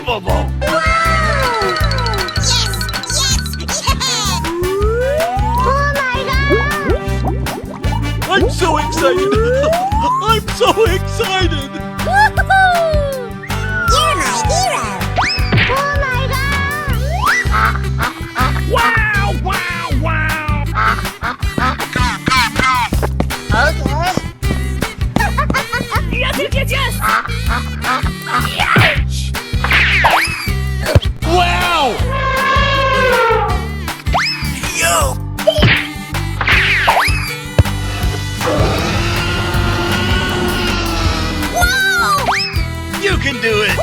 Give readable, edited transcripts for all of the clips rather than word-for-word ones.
unbelievable! Wow! Yes! Yes! Yeah! Oh my god! I'm so excited! I'm so excited! Woohoo! You're my hero! Oh my god! Wow! Wow! Wow! Okay. Yes, yes, yes, yes! Ouch! Wow! Yo! Whoa! You can do it!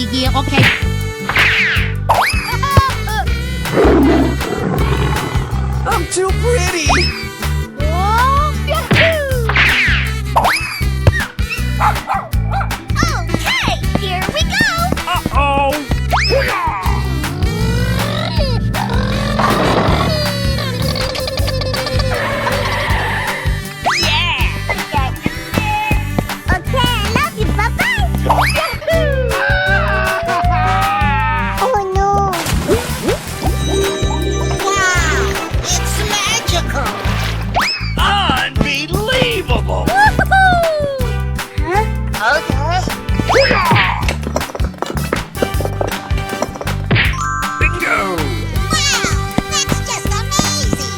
Yeah, okay. I'm too pretty! Whoa! Yahoo! Okay, here we go! Uh-oh! Okay, I love you, bye-bye! Yahoo! Oh no! Wow! It's magical! Unbelievable! Woohoo! Huh? Bingo! Wow! That's just amazing!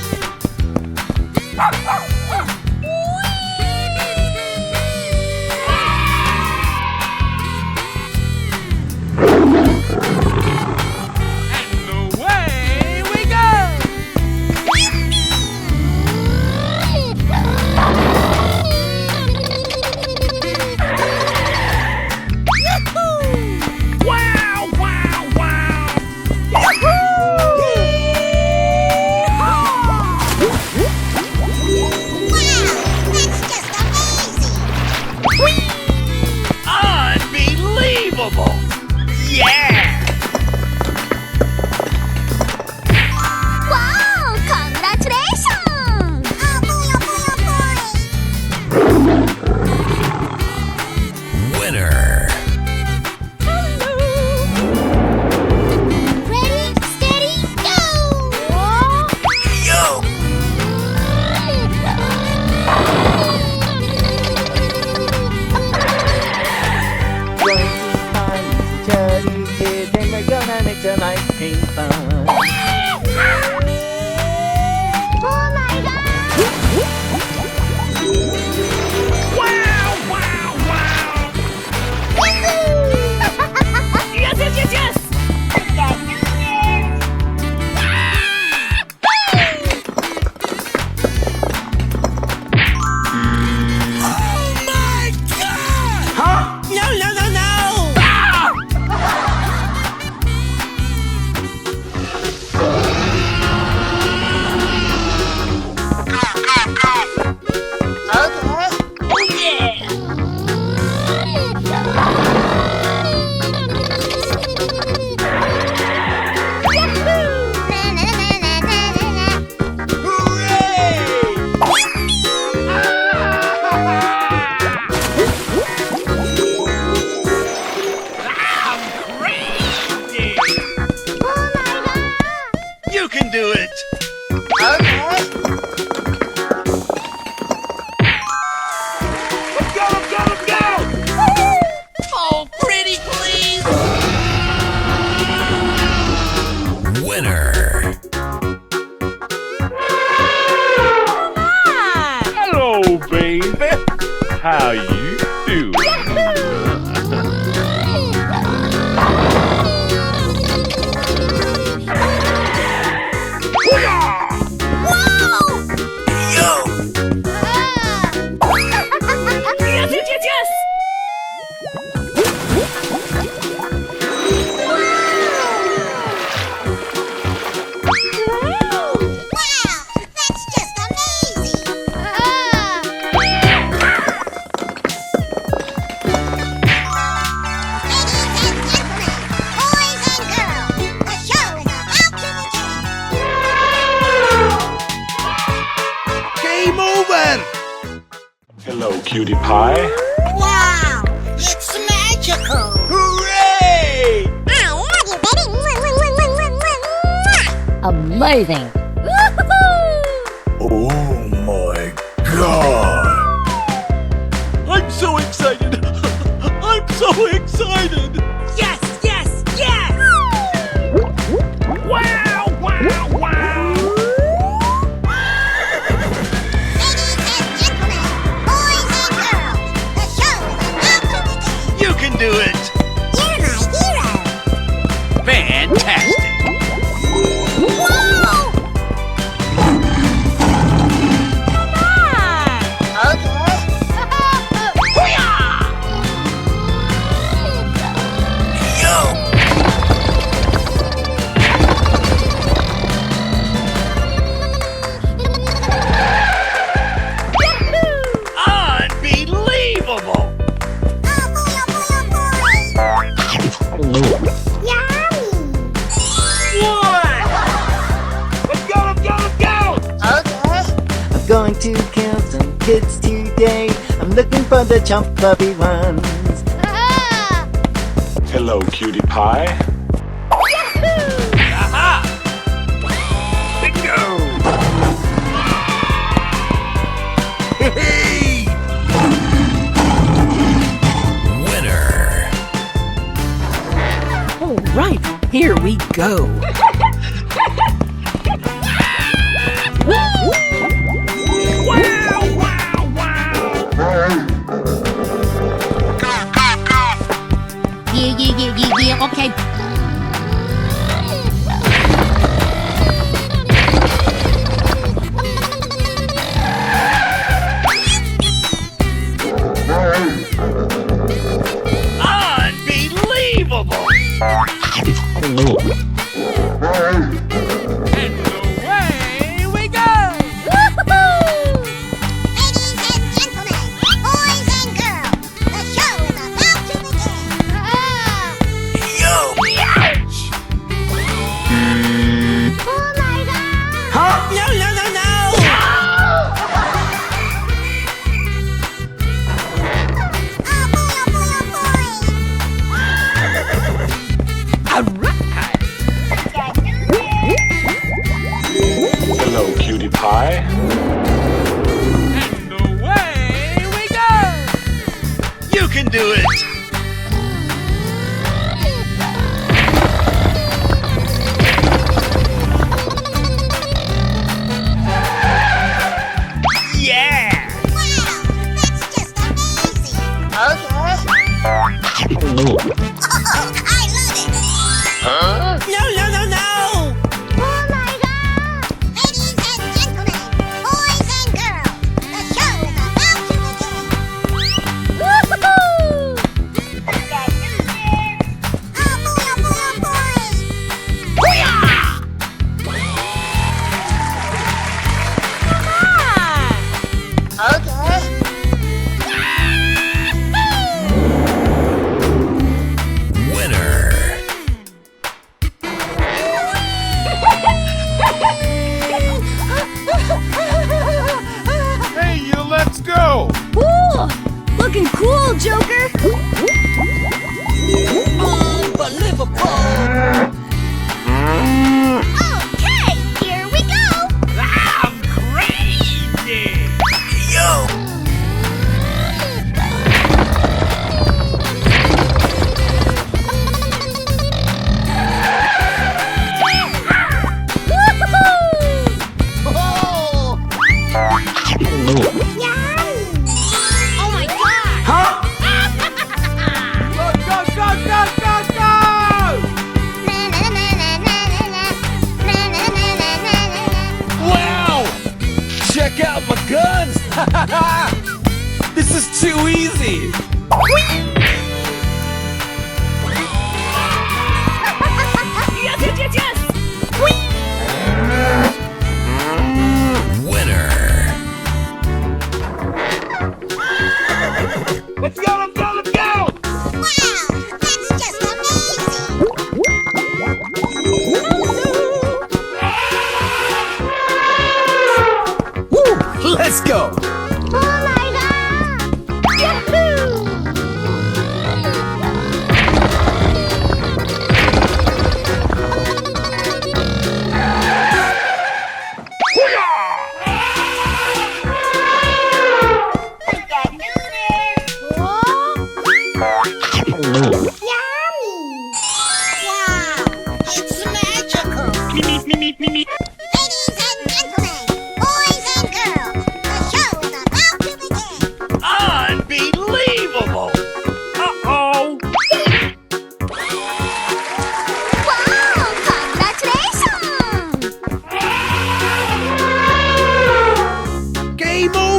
And away we go! Wow! Wow! Wow! Wow! That's just amazing! Unbelievable! Yeah! Wow! Congratulations! Oh boy, oh boy, oh boy! Winner! Ready, steady, go! Yo! Oh my god! Wow! Wow! Wow! Yes, yes, yes, yes! Oh my God! Huh? No! No! No! No! Ah! You can do it! Let's go! Let's go! Let's go! Oh, pretty, please! Winner! Hi! Hello, baby! How you doing? Yo! Yes, yes, yes, yes! Wow! That's just amazing! Game over! Hello, cutie pie. Wow, it's magical. Hooray! I love you, baby. Amazing! Oh my god! I'm so excited! I'm so excited! Yes, yes, yes! Wow, wow, wow! Ladies and gentlemen, boys and girls, the show is about to begin. You can do it! You're my hero. Fantastic! Whoa! Unbelievable! Yummy! One! Let's go, let's go, let's go! I'm going to kill some kids today. I'm looking for the chump puppy ones. Hello, cutie pie. Aha! Bingo! Hey! Winner. All right, here we go. Wow, wow, wow! Yeah, okay. Unbelievable! And away we go! Ladies and gentlemen, boys and girls, the show is about to begin. Ouch! Oh my god! No, no, no, no! Oh boy, oh boy, oh boy! All right. Hello, cutie pie. And away we go! You can do it! Yeah! Wow, that's just amazing! Oh, I love it! No, no, no, no! Oh my god! Ladies and gentlemen, boys and girls, the show is about to begin. Woohoo! Oh boy, oh boy, oh boy! Winner. Hey, you, let's go! Ooh, looking cool, Joker. Okay, here we go! I'm crazy! Oh my god! Go, go, go, go, go, go! Wow! Check out my guns! This is too easy! Yes, yes, yes, yes! Winner. Let's go, let's go, let's go! Wow, that's just amazing! Let's go! Oh my god!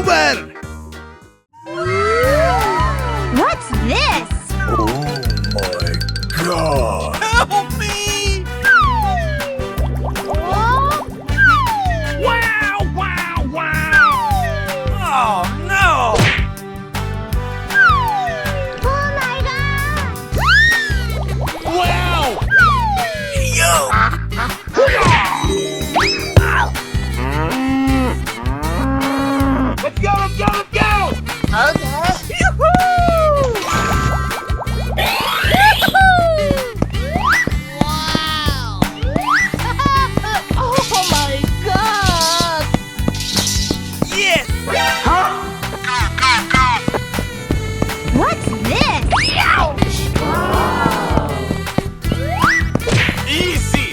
over! What's this? Oh my god! Help me! Oh, Wow, wow, wow. Oh no! oh my God! Wow! Yo! Let's go, let's go, let's go! Okay. Wow! Oh my God! Yes! What's this? Easy!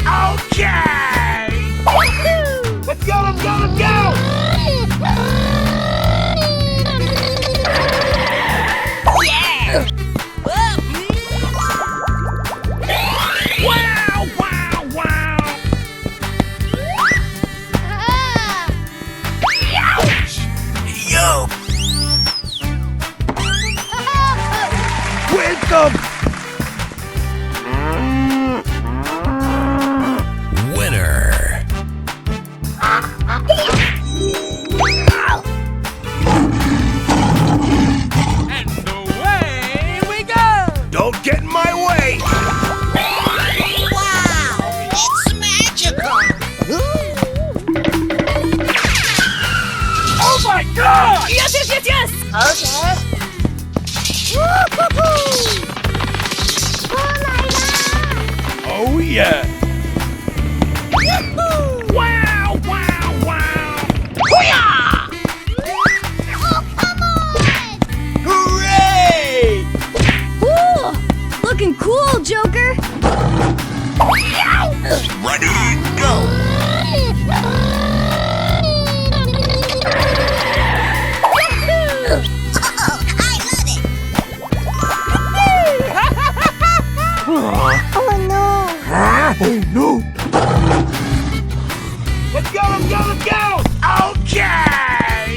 Okay! Let's go, let's go, let's go! Wow, wow, wow. Yo! Welcome! Winner. And away we go. Don't get in my way! Wow! It's magical! Oh my god! Yes, yes, yes, yes. Okay. Woo-hoo-hoo! Oh my God! Oh yeah! Wow, wow, wow. Oh, come on! Hooray! Ooh, looking cool, Joker. Ready, go! Oh no! Oh no! Let's go, let's go, let's go! Okay!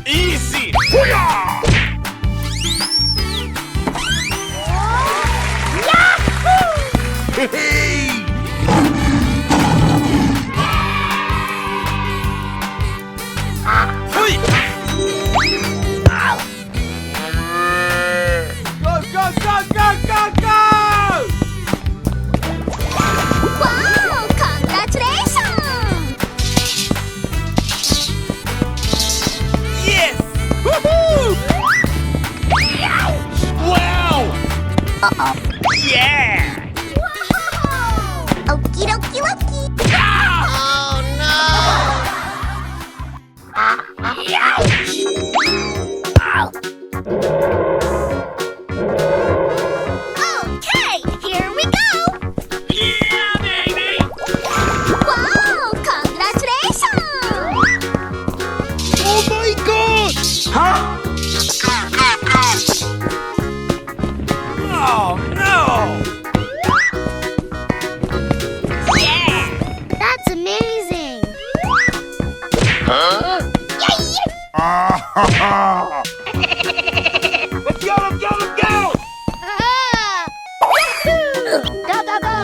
Easy! Hoo-yah! Hey! Hey! Go, go, go, go, go, go! Wow! Congratulations! Yes! Woohoo! Wow! Yeah! Okie dokie dokie! Oh no! Okay, here we go! Yeah, baby. Wow! Congratulations! Oh my god! Huh? Oh no! That's amazing! Let's go, let's go, let's go! Go, go, go!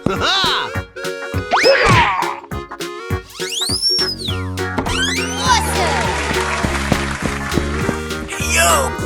Wow! Awesome! Yo!